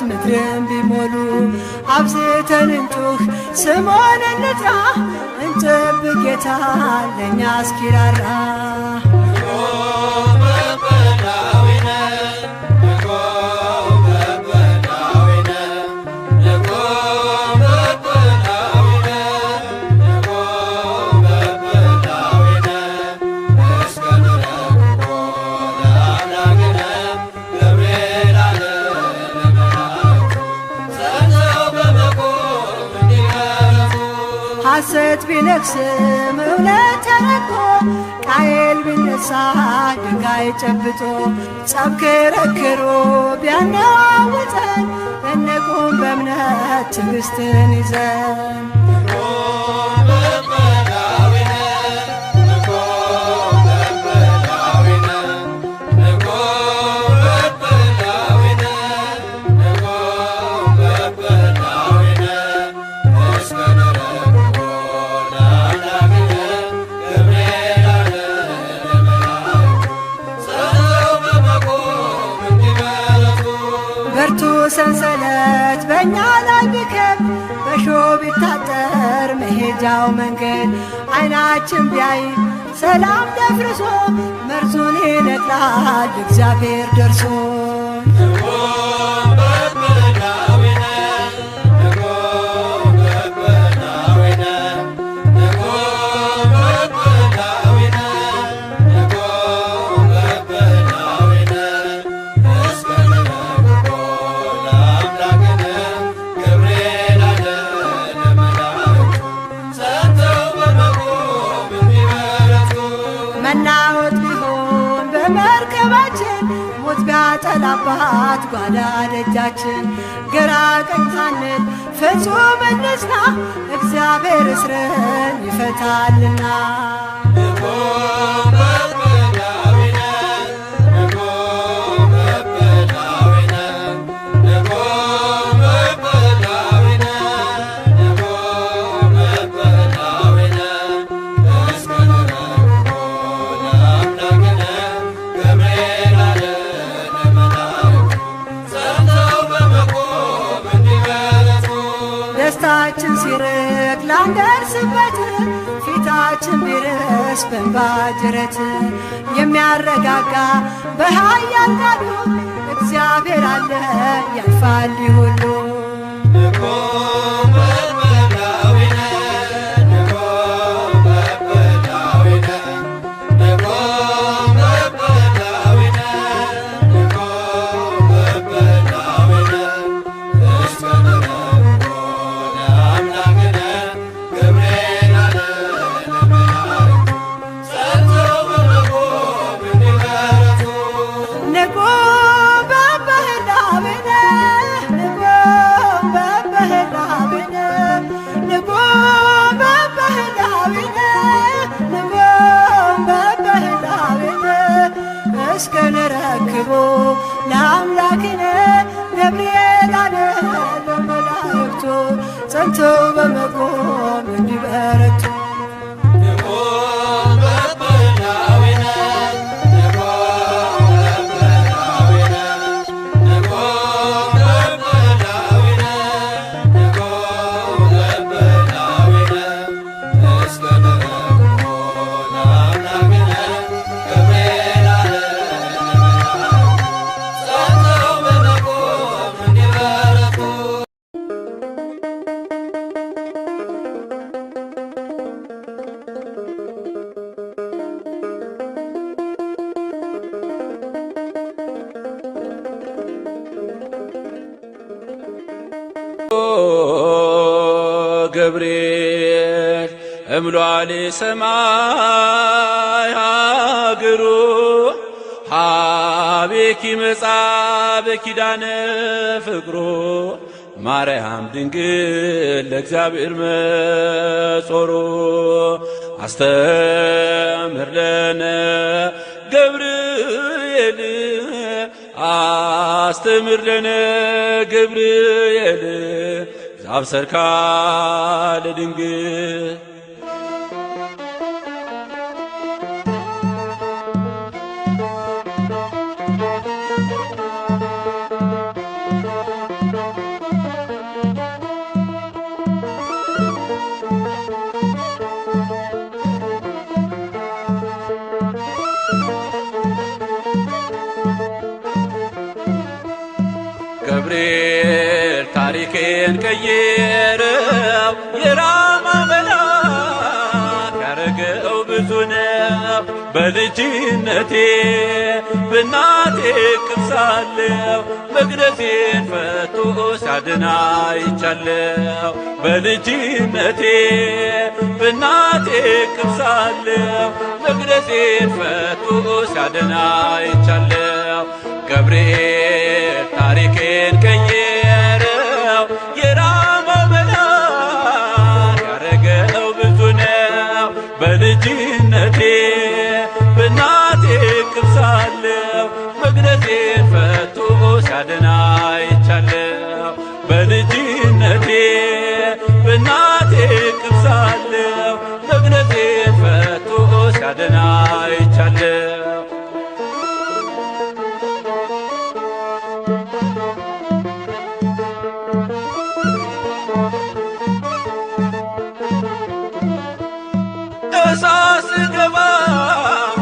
ምድርን ቢሞሉ አብዝተን እንጩህ ስሙን እንጥራ እንጠብቅ ጌታ ለእኛ እስኪራራ ሐሰት ቢነግስም እውነት ተረቆ ቃየል ቢነሳ ድንጋይ ጨብጦ ጸብ ክርክሩ ቢያነዋውጠን እንቁም በእምነት ትዕግስትን ይዘን ሰንሰለት በእኛ ላይ ቢከብ በሾህ ቢታጠር መሄጃው መንገድ ዓይናችን ቢያይ ሰላም ደፍርሶ መርዙን ይነቅላል እግዚአብሔር ደርሶ መናወጥ ቢሆን በመርከባችን ሞት ቢያጠላባት ጓዳ ደጃችን ግራ ቀኝ ሳንል ፍጹም እንጽና እግዚአብሔር እስርን ይፈታልና ደስታችን ሲርቅ ላንደርስበት ፊታችን ቢርስ በእንባ ጅረት የሚያረጋጋ በኃያል ቃሉ እግዚአብሔር አለ ያልፋል ሁሉ እስከንረክቦ ለአምላክነ ገብርኤል አለ ለመላእክቱ ጸንተው በመቆም እንዲበረቱ ገብርኤል እምሏል ሰማይ ሀገሩ ሀቤኪ መጻ በኪዳነ ፍቅሩ ማርያም ድንግል ለእግዚአብሔር መጾሩ አስተምር ለነ ገብርኤል አስተምር ለነ ገብርኤል አብሰርካ ለድንግል ታሪኬን ቀየረው የራማው መልአክ ያረገው ብዙ ነው። በልጅነቴ በእናቴ እቅፍ ሳለሁ መቅደሴን ፈቶ ሲያድን አይቻለሁ። በልጅነቴ በእናቴ እቅፍ ሳለሁ መቅደሴን ፈቶ ሲያድን አይቻለሁ። ገብርኤል ታሪኬን ቀየረው የራማው መልአክ ያረገው ብዙ ነው። በልጅነቴ በእናቴ እቅፍ ሳለሁ መቅደሴን ፈቶ ሲያድን አይቻለሁ። በልጅነቴ በእናቴ እቅፍ ሳለሁ መቅደሴን ፈቶ ሲያድን አይቻለሁ። ሳስገባ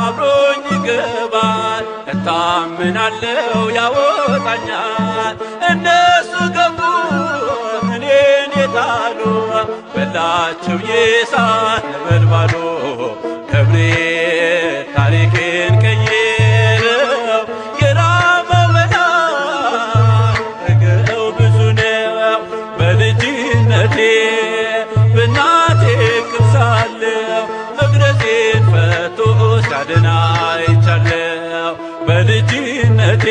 አብሮኝ ይገባል፣ እታምናለው ያወጣኛል። እነሱ ገቡ እኔን የጣሉ በላቸው የእሳት ነበልባሉ። ገብርኤል ታሪኬን ቀየረው የራማው መልአክ ያረገው ብዙ ነው። በልጅነቴ በእናቴ እቅፍ ሳለሁ መቅደሴን ፈቶ ሲያድን አይቻለሁ። በልጅነቴ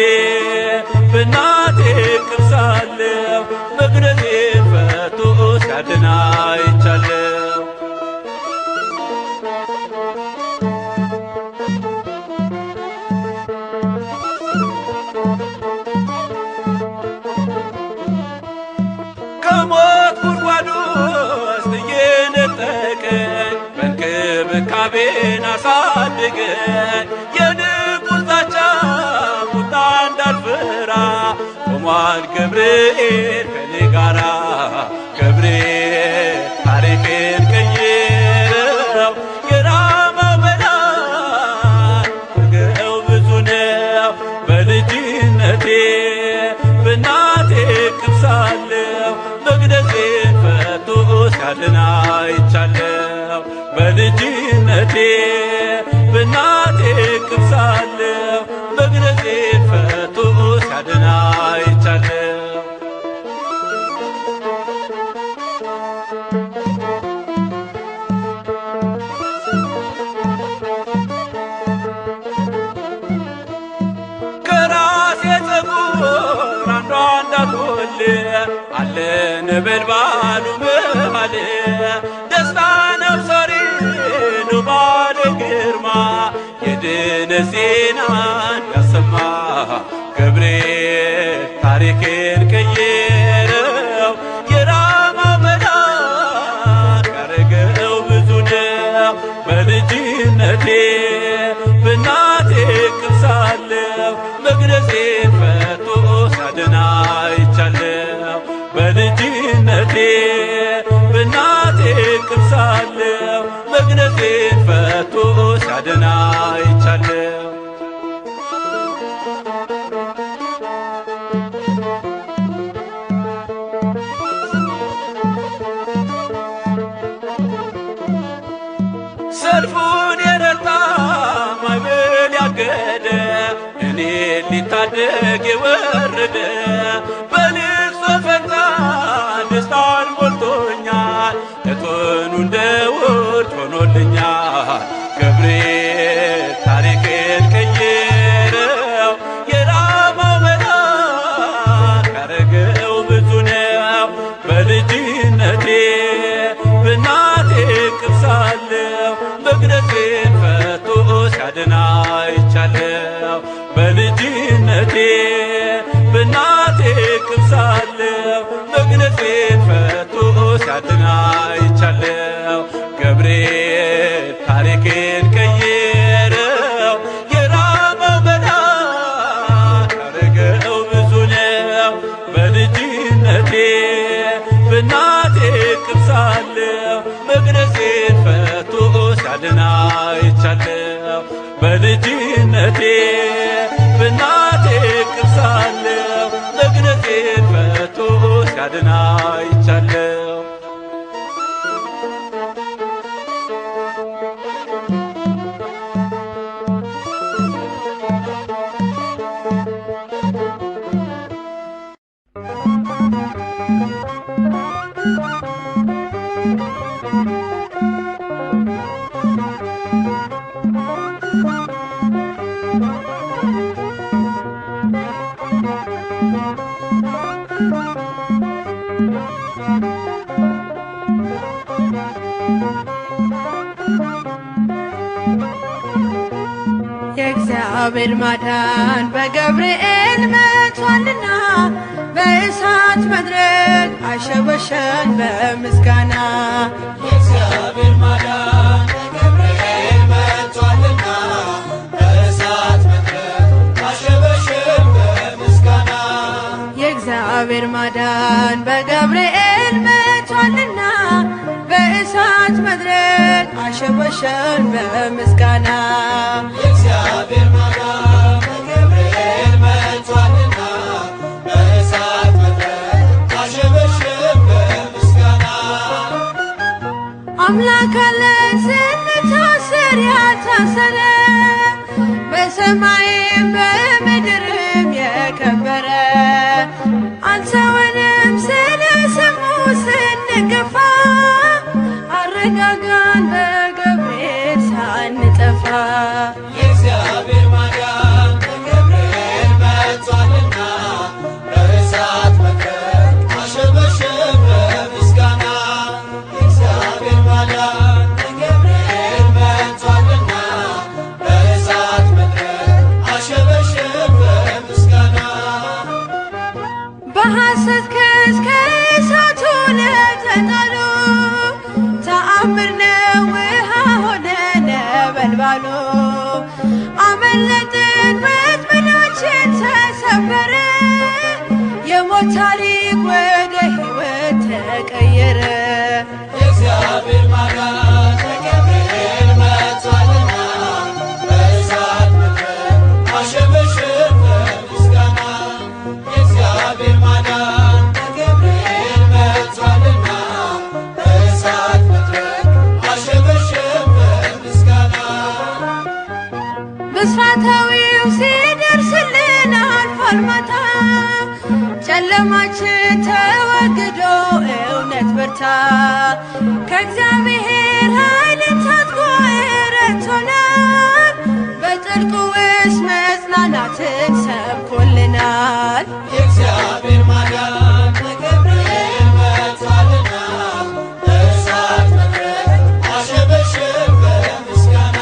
በእናቴ እቅፍ ሳለሁ መቅደሴን ፈቶ ሲያድን አይቻለሁ። ከሞት ጉድጓድ ውስጥ እየነጠቀኝ በእንክብካቤን አሳድገኝ። የንጉሥ ዛቻ ቁጣ እንዳልፈራ ቆሟል ገብርኤል ከኔ ጋራ። ገብርኤል ታሪኬን ቀየረው የራማው መልአክ ያረገው ብዙ ነው። በልጅነቴ በእናቴ እቅፍ ሳለሁ መቅደሴን ፈቶ ሲያድን አይቻለሁ። በልጅነቴ በእናቴ እቅፍ ሳለሁ መቅደሴን ፈቶ ሲያድን አይቻለሁ። ከራሴ ፀጉር አንዷ እንዳትወል አለ ነበልባሉ መሃል። ደስታ ነፍሳሪ ነው ባለ ግርማ የድነት ዜናን ያሰማ። ገብርኤል ታሪኬን ቀየረው የራማው መልአክ ያረገው ብዙ ነው። በልጅነቴ በእናቴ እቅፍ ሳለሁ መቅደሴን ፈቶ ሲያድን አይቻለሁ። በልጅነቴ በእናቴ እቅፍ ሳለሁ መቅደሴን ፈቶ ሲያድን አይቻለሁ። ሰልፉን የረታ ማዕበል ያገደ እኔን ሊታደግ የወረደ በልቅሶ ፈንታ ደስታን ሞልቶኛል። እቶኑ እንደ ውርጭ ሆኖልኛል። ገብርኤል ታሪኬን ቀየረው የራማው መልአክ ያረገው ብዙ ነው። በልጅነቴ በእናቴ እቅፍ ሳለሁ መቅደሴን ፈቶ ሲያድን አይቻለሁ። በልጅነቴ በእናቴ እቅፍ ሳለሁ መቅደሴን ፈቶ ሲያድን አይቻለሁ። ገብርኤል ታሪኬን ቀየረው የራማው መልአክ ያረገው ብዙ ነው። በልጅነቴ በእናቴ እቅፍ ሳለሁ መቅደሴን ፈቶ ሲያድን አይቻለሁ። በልጅነቴ በእናቴ እቅፍ ሳለሁ መቅደሴን ፈቶ ሲያድን የእግዚአብሔር ማዳን በገብርኤል መቷልና በእሳት መድረክ አሸበሸን በምስጋና የእግዚአብሔር ማዳን በገብርኤል መቷልና በእሳት መድረክ አሸበሸን በምስጋና የእግዚአብሔር ማዳን በገብርኤል መቷልና በእሳት መድረክ አሸበሸን በምስጋና የእግዚአብሔር ማዳን በገብርኤል መቷልና በእሳት መድረክ አሸበሸን በምስጋና አምላክ አለን ስንታሰር ያልታሰረ በሰማይም በምድርም የከበረ አልተወንም ስለ ስሙ ስንገፋ አረጋጋን በገብርኤል ሳንጠፋ የእግዚአብሔር ማዳን በገብርኤል መቷልና በእሳት መድረክ አሸበሸን በምስጋና የእግዚአብሔር ማዳን በገብርኤል መቷልና በእሳት መድረክ አሸበሸን በምስጋና በሐሰት ክስ ከእሳቱ ለተጣሉ ተአምር ነው ውሃ ሆነ ነበልባሉ አመለጥን ወጥመዳችን ተሰበረ የሞት ታሪክ ወደ ሕይወት ተቀየረ የእግዚአብሔር ማዳን በገብርኤል መቷልና በእሳት መድረክ አሸበሸን በምስጋና የእግዚአብሔር ማዳን በገብርኤል መቷልና በእሳት መድረክ አሸበሸን በምስጋና ብስራታዊው ሲደርስልን አልፏል ማታ ጨለማችን ተወግዶ እውነት በርታ ከእግዚአብሔር ኃይልን ታጥቆ ረድቶናል በጥልቁ ውስጥ መጽናናትን ሰብኮልናል የእግዚአብሔር ማዳን በገብርኤል መቷልና በእሳት መድረክ አሸበሸን በምስጋና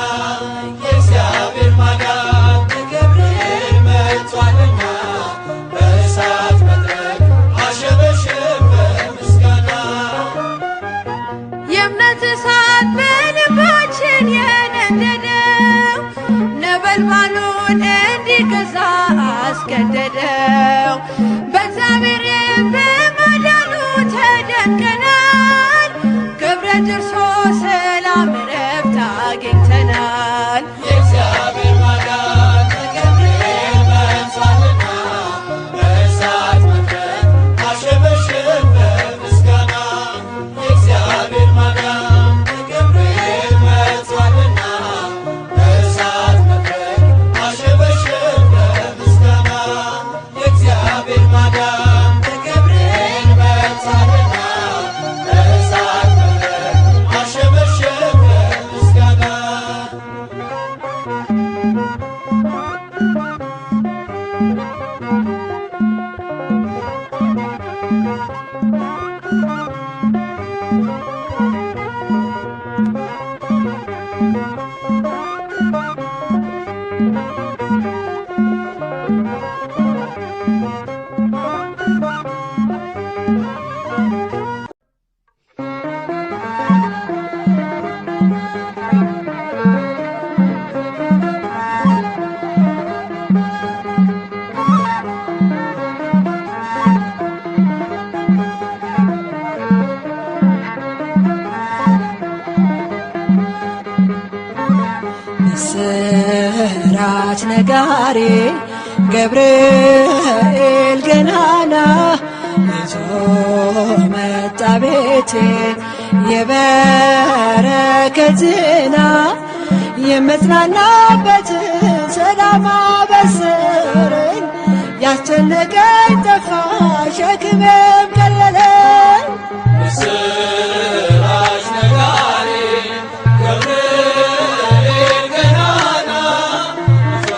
የእግዚአብሔር ማዳን በገብርኤል መቷልና በእሳት መድረክ አሸበሸን በምስጋና የእምነት እሳት በልባችን የነደደው ነበልባሉን እንዲገዛ አስገደደው በእግዚአብሔርም በማዳኑ ተደንቀናል ክብረ ደርሶ ሰላም ዕረፍት አግኝተናል የእግዚአብሔር ማዳን በገብርኤል መቷልና በእሳት መድረክ አሸበሸን በምስጋና የእግዚአብሔር ማዳን በገብርኤል መቷልና በእሳት መድረክ አሸበሸን በምስጋና የእግዚአብሔር ማዳን በገብርኤል መቷልና በእሳት መድረክ አሸበሸን በምስጋና ምስራች ነጋሪ ገብርኤል ገናና ይዞ መጣ ቤቴ የበረከት ዜና የምጽናናበትን ሰላም አበሰረኝ ያስጨነቀኝ ጠፋ ሸክሜም ቀለለኝ ምስራች ነጋሪ ገብርኤል ገናና ይዞ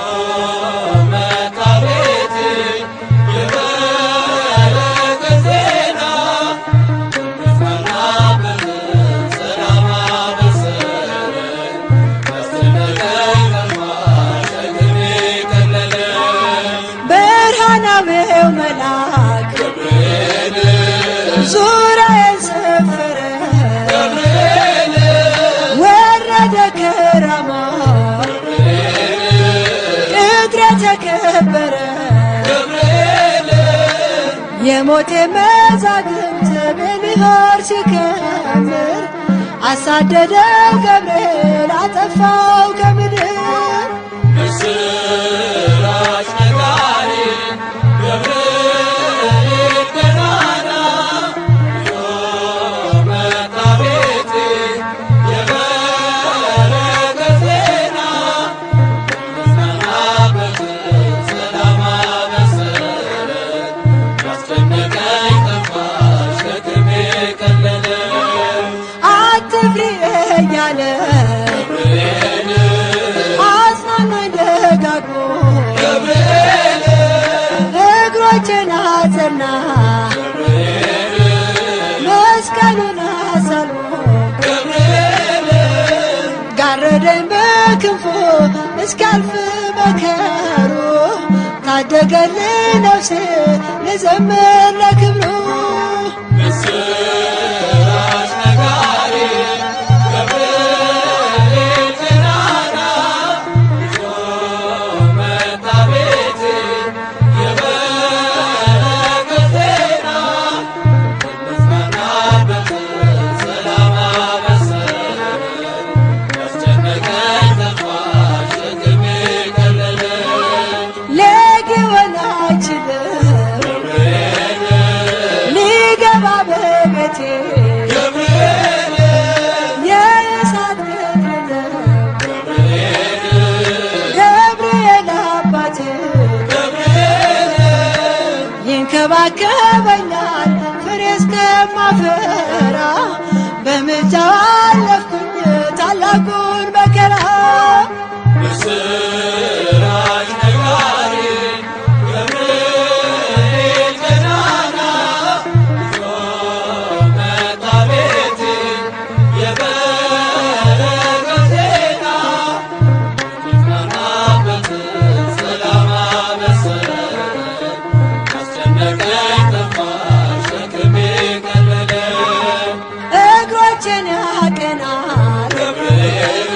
መጣ ቤቴ የበረከት ዜና የምጽናናበትን ሰላም አበሰረኝ ያስጨነቀኝ ጠፋ ሸክሜም በከራማ ቅጥር የተከበረ የሞቴ መዛግብት በልሆር ሲከምር አሳደደው ገብርኤል አጠፋው ከምድር። ምስራች ነጋሪ ገብርኤል ገናና ይዞ መጣ ቤቴ የበረከት ዜና መጽናናበት ሰላም አበሰረኝ ያስጨነቀኝ ጠፋ ሸክሜ ቀለለ። አትፍሪ እያለ አጽናናኝ ደጋግሞ እግሮቼን አጸና መስቀሉን አሳልሞ ጋረደኝ በክንፉ እስኪያልፍ መከሩ ታደገልኝ ነፍሴ ልዘምር ለክብሩ። ምስራች ነጋሪ ገብርኤል ገናና ይዞ መጣ ቤቴ የበረከት ዜና መጽናናበት ሰላም አበሰረኝ ያስጨነቀኝ ጠፋ ሸክሜ ቀለለ። ሊሆን አይችልም ሊገባ በቤቴ የእሳት ቅጥር ነው ገብርኤል አባቴ ይንከባከበኛል ፍሬ እስከማፈራ በምልጃው አለፍኩኝ ታላቁን መከራ። ምስራች ነጋሪ ገብርኤል ገናና ይዞ መጣ ቤቴ የበረከት ዜና መጽናናበት ሰላም አበሰረኝ ያስጨነቀኝ ጠፋ ሸክሜ ቀለለ። እግሮቼን ያቀናል ገብርኤል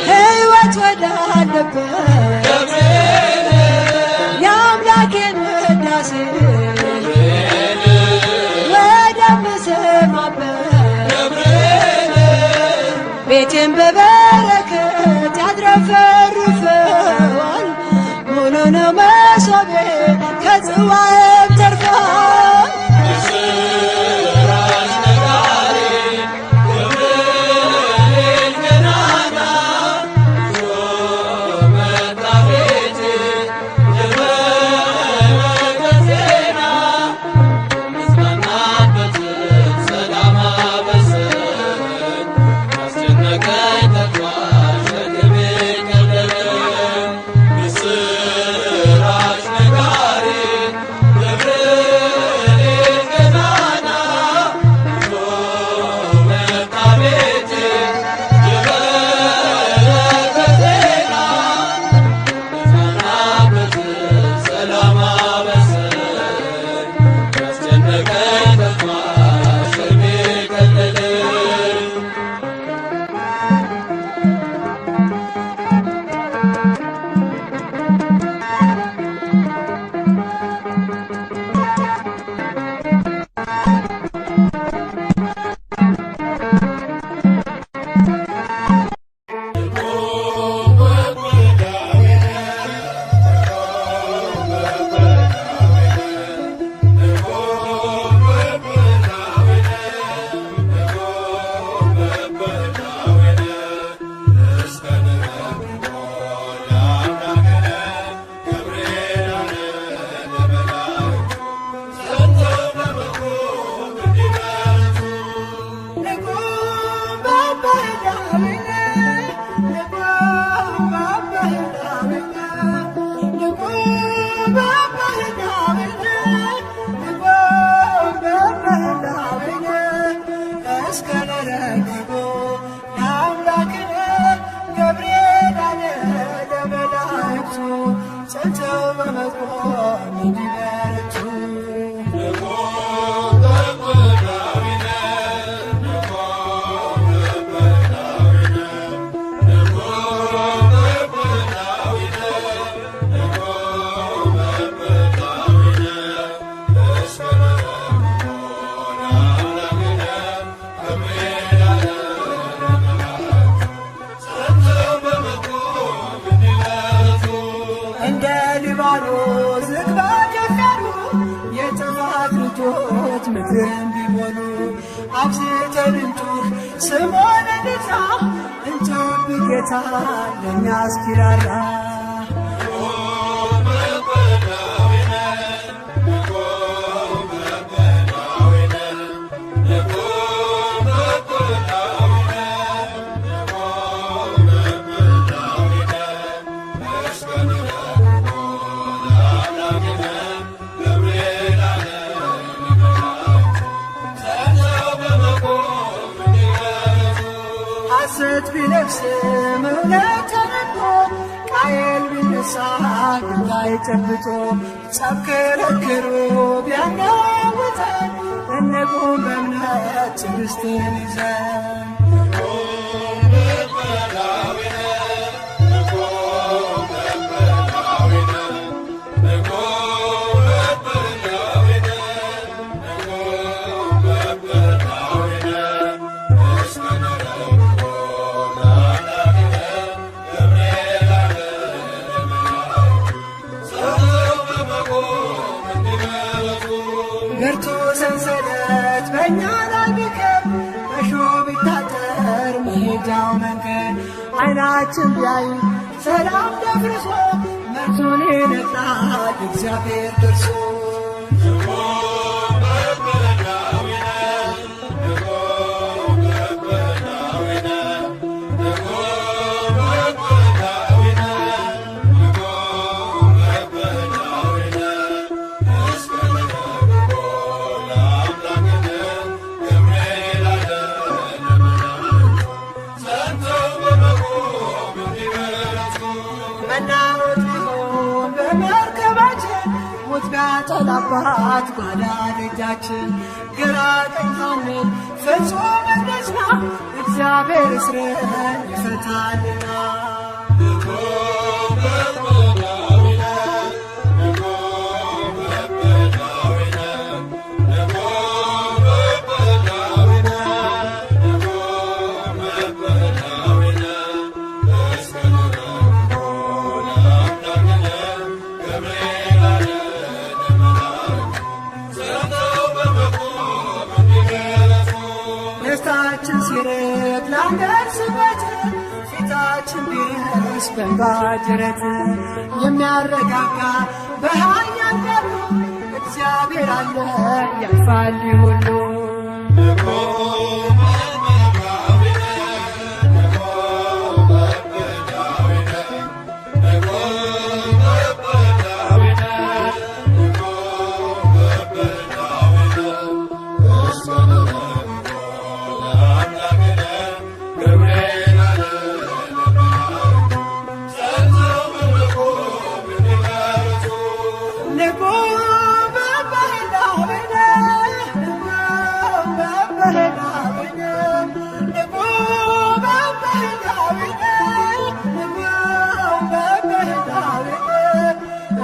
ሕይወት ወዳለበት የአምላኬን ውዳሴ ወደምሰማበት ቤቴን በበረከት ያድረፈርፈዋል። ሙሉ ነው መሶቤ ከጽዋዬም ተርፏል። ምስራች ነጋሪ ገብርኤል ገናና ይዞ መጣ ቤቴ የበረከት ዜና መጽናናበት ሰላም አበሰረኝ ያስጨነቀኝ ጠፋ ሸክሜ ቀለለ። ምስራች ነጋሪ ገብርኤል ሊባኖስ ዝግባ ከፍ ያሉ የጥፋት ልጆች ምድርን ቢሞሉ አብዝተን እንጩህ ስሙን እንጥራ እንጠብቅ ጌታ ለእኛ እስኪራራ ሐሰት ቢለብስም እውነት ተነግሮ ቃየል ቢነሳ ድንጋይ ጨብጦ ጸብ ክርክሩ ቢያናውጠን እንቁም በእምነት ትዕግስትን ይዘን ብርቱ ሰንሰለት በእኛ ላይ ቢከብ በእሾህ ቢታጠር መሄጃው መንገድ ዓይናችን ቢያይ ሰላም ደፍርሶ መርቶን ይነግራት እግዚአብሔር ደርሶ መናወጥ ቢሆን በመርከባችን ሞት ቢያጠላባት ጓዳ ደጃችን ግራ ቀኝ ሳንል ፍጹም እንጽና እግዚአብሔር እስርን ይፈታልና ደስታችን ሲርቅ ላንደርስበት ፊታችን ቢርስ በእንባ ጅረት የሚያረጋጋ በኃያል ቀኑ እግዚአብሔር አለ ያልፋል ሁሉ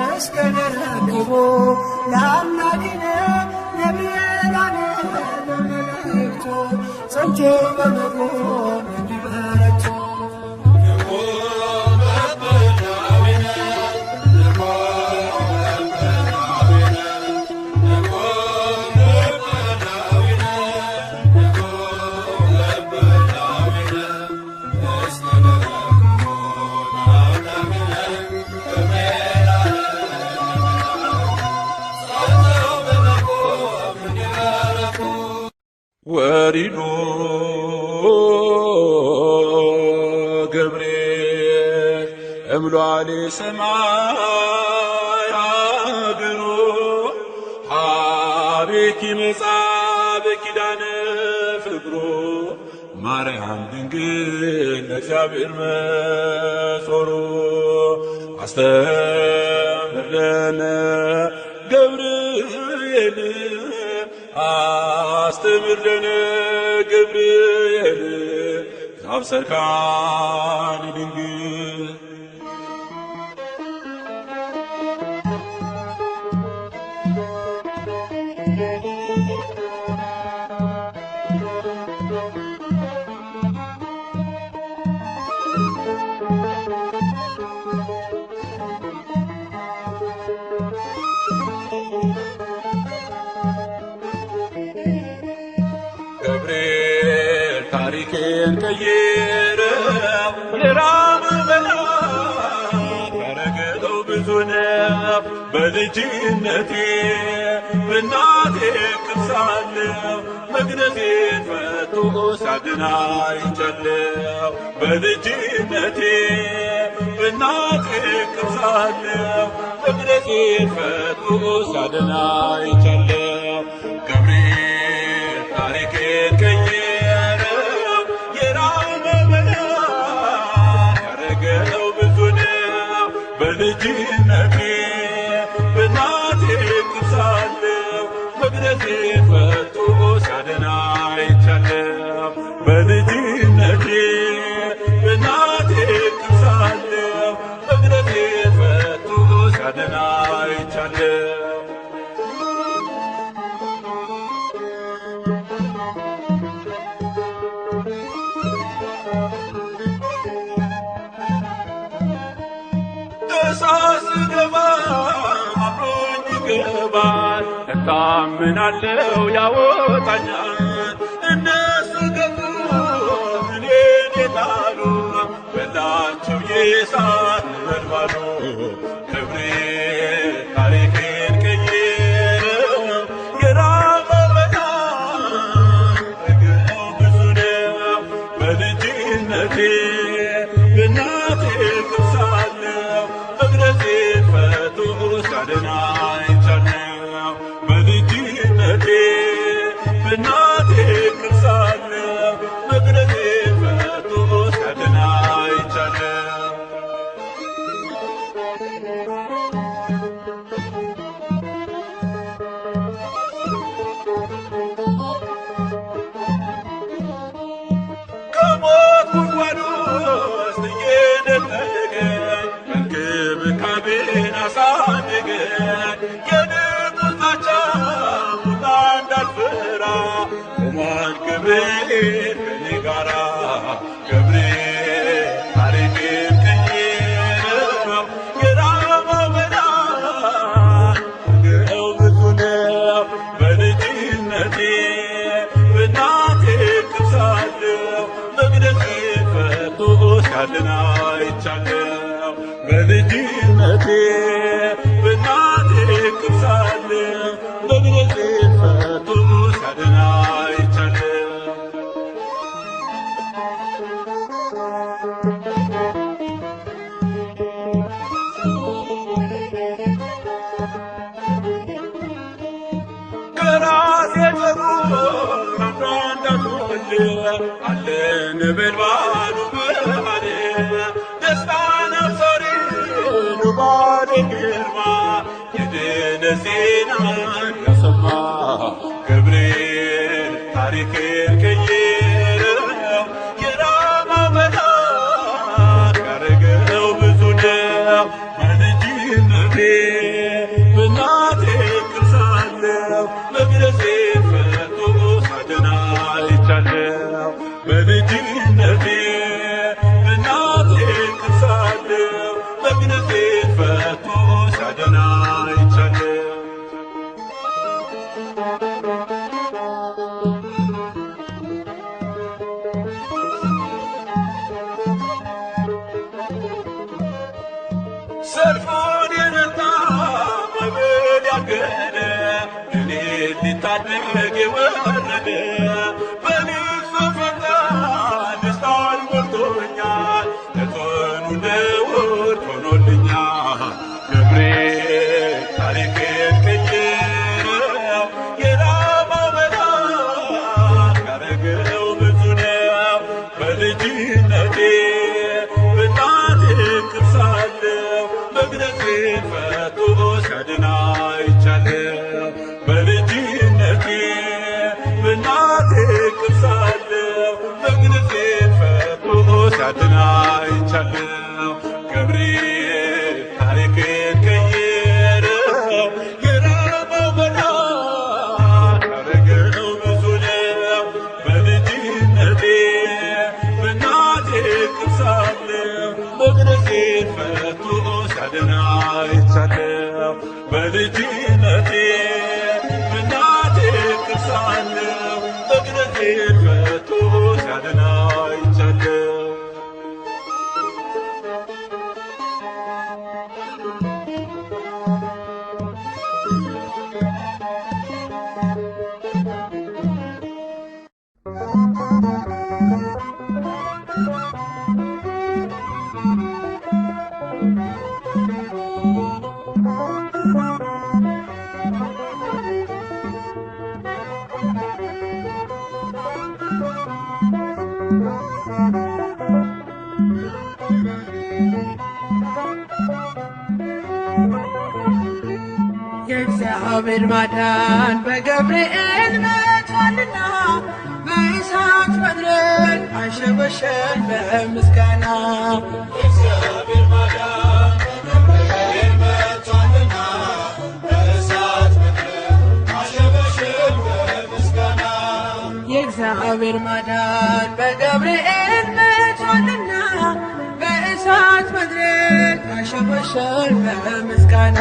እስከነረግቦ ለአምላክነ ነቢያነ ለመላእክቱ ጸንቶ በመቆም እንዲበረቱ ወሪዶ ገብርኤል እምሏሌ ሰማይ አገሮ ሀቤኪ መጻ በኪዳነ ፍቅሮ ማርያም ድንግል ለእግዚአብሔር መሶሮ አስተምረነ ገብርኤል አስተምረነ ገብርኤል አብሰርካኒ ድንግል ቀየረው የራበ መልአክ ያረገው ብዙ ነው። በልጅነቴ በእናቴ እቅፍ ሳለሁ መግነዜን ፈቶ ሲያድን አይቻለሁ። በልጅነቴ በእናቴ እቅፍ ሳለሁ መግነዜን ፈቶ ሲያድን አይቻለሁ። ገብርኤል ታሪኬን ቀየረው የራበ መልአክ ያረገው ብዙ ነው። በልጅነቴ በእናቴ እቅፍ ሳለሁ መግነዜን ፈቶ ሲያድን አይቻለሁ። በልጅነቴ በእናቴ እቅፍ ሳለሁ መግነዜን ፈቶ ሲያድን አይቻለሁ። እሳት ስገባ አብሮኝ ይገባል። እታምናለሁ ያወጣኛል። እነሱ ገቡ እኔን የጣሉ በላቸው የእሳት ነበልባሉ። ገብርኤል ታሪኬን ቀየረው የራበ መልአክ ያረገው ብዙ ነው። በልጅነቴ በእናቴ እቅፍ ሳለሁ መግነዜን ፈቶ ሲያድን አይቻለሁ። በልጅነቴ በእናቴ እቅፍ ሳለሁ መግነዜን ፈቶ ሲያድን አይቻለሁ። ከሞት ጉድጓድ ውስጥ እየነጠቀኝ እንክብካቤን አሳደገኝ። የንጉሥ ዛቻ ቁጣ እንዳልፈራ ቆሟል ገብርኤል ከኔ ጋራ። ገብርኤል ታሪኬን ቀየረው የራበ መልአክ ያረገው ብዙ ነው። በልጅነቴ በእናቴ እቅፍ ሳለሁ መግነዜን ፈቶ ሲያድን አይቻለሁ። በልጅነቴ በእናቴ እቅፍ ሳለሁ መግነዜን ፈቶ ሲያድን አይቻለሁ። ከራሴ ፀጉር አምራ እንዳትወልድ አለ ነበልባሉ ብርሃኔ። ደስታን አብሳሪ ኑባሬ ግርማ የድነት ዜናን ያሰማ። ገብርኤል ታሪኬን ቀየረው የራበ መልአክ ያረገው ብዙ ነው። በልጅነቴ በእናቴ እቅፍ ሳለሁ መግነዜን ፈቶ ሲያድን አይቻለሁ። በልጅነቴ በእናቴ እቅፍ ሳለሁ መግነዜን ፈቶ ሲያድን አይቻለሁ። ሰልፉን የረታ መብል ያገደ እኔን ሊታደግ የወረደ በልቅሶ ፈንታ ደስታን ሞልቶኛል። ለጽኑ ነውር ሆኖልኛል። ገብርኤል ታሪኬን ቀየረው የራበ መልአክ ያረገው ብዙ ነው። በልጅነቴ በእናቴ እቅፍ ሳለሁ መግነዜን ፈቶ ሲያድን አይቻለሁ። በልጅነቴ በእናቴ እቅፍ ሳለሁ መግነዜን ፈቶ ሲያድን አይቻለሁ። ገብርኤል ታሪኬን ቀየረው የራበ መልአክ ያረገው ብዙ ነው። በልጅነቴ በእናቴ እቅፍ ሳለሁ መግነዜን ፈቶ ሲያድን አይቻለሁ። በልጅነቴ በእናቴ እቅፍ ሳለሁ መግነዜን ፈቶ ሲያድን የእግዚአብሔር ማዳን በገብርኤል መጥቷልና በእሳት መድረክ አሸበሸን በምስጋና የእግዚአብሔር ማዳን በገብርኤል መጥቷልና በእሳት መድረክ አሸበሸን በምስጋና የእግዚአብሔር ማዳን በገብርኤል መጥቷልና በእሳት መድረክ አሸበሸን በምስጋና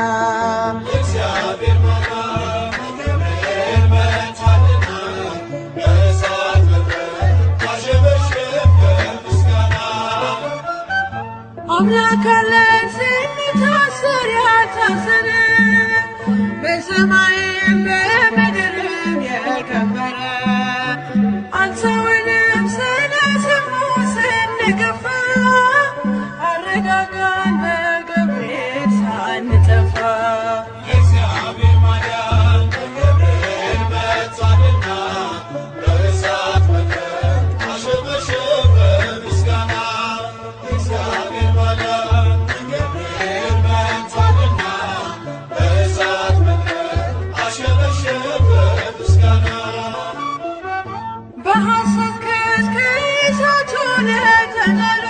የእግዚአብሔር ማዳን በገብርኤል መጥቷልና በእሳት መድረክ አሸበሸን በምስጋና አምላክ አለን ስንታሰር ያልታሰረ በሰማይም በምድርም የከበረ አንሰውንም ስለ ስሙ ስንገፋ አረጋጋን በገብርኤል ሳንጠፋ የእግዚአብሔር ማዳን በገብርኤል መጥቷልና በእሳት መድረክ አሸበሸን በምስጋና የእግዚአብሔር ማዳን በገብርኤል መጥቷልና በእሳት መድረክ አሸበሸን በምስጋና በሐሰት ክስ ከእሳቱ ለተጣሉ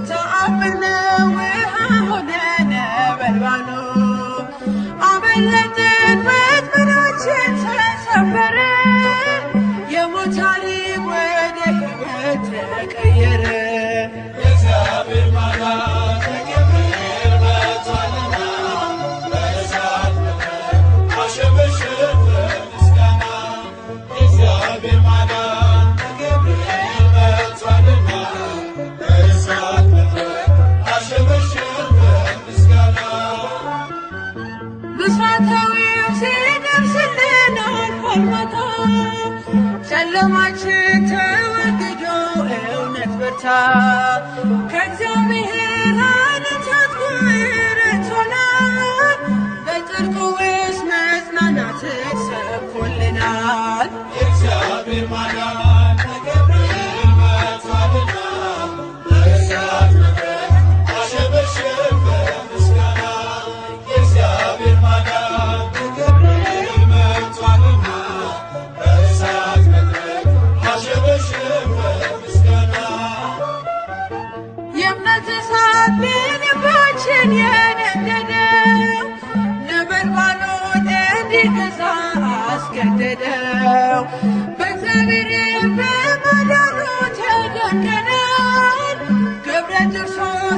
ተአምር ነው ውሃ ሆነ ነበልባሉ አመለጥን ወጥመዳችን ተሰበረ የሞት ታሪክ ወደ ሕይወት ተቀየረ የእግዚአብሔር ማዳን በገብርኤል መጥቷልና በእሳት መድረክ አሸበሸን በምስጋና የእግዚአብሔር ማዳን በገብርኤል መጥቷልና በእሳት መድረክ አሸበሸን በምስጋና ብስራታዊው ሲደርስልን አልፏል ማታ ጨለማችን ተወግዶ እውነት በርታ ከእግዚአብሔር ዓይነታት ረድቶናል በጽድቁ ውስጥ መጽናናትን ሰብኮልናል የእግዚአብሔር ማዳን በገብርኤል መጥቷልና በእሳት መድረክ አሸበሸን በምስጋና የእግዚአብሔር ማዳን በገብርኤል መጥቷልና በእሳት መድረክ አሸበሸን በምስጋና የእምነት እሳት በልባችን የነደደው ነበልባሉን እንዲገዛ አስገደደው በእግዚአብሔር በማዳኑ ተደንቀናል ገብረ ደርሶ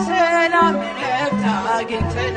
ሰላም ረፍት አግኝተናል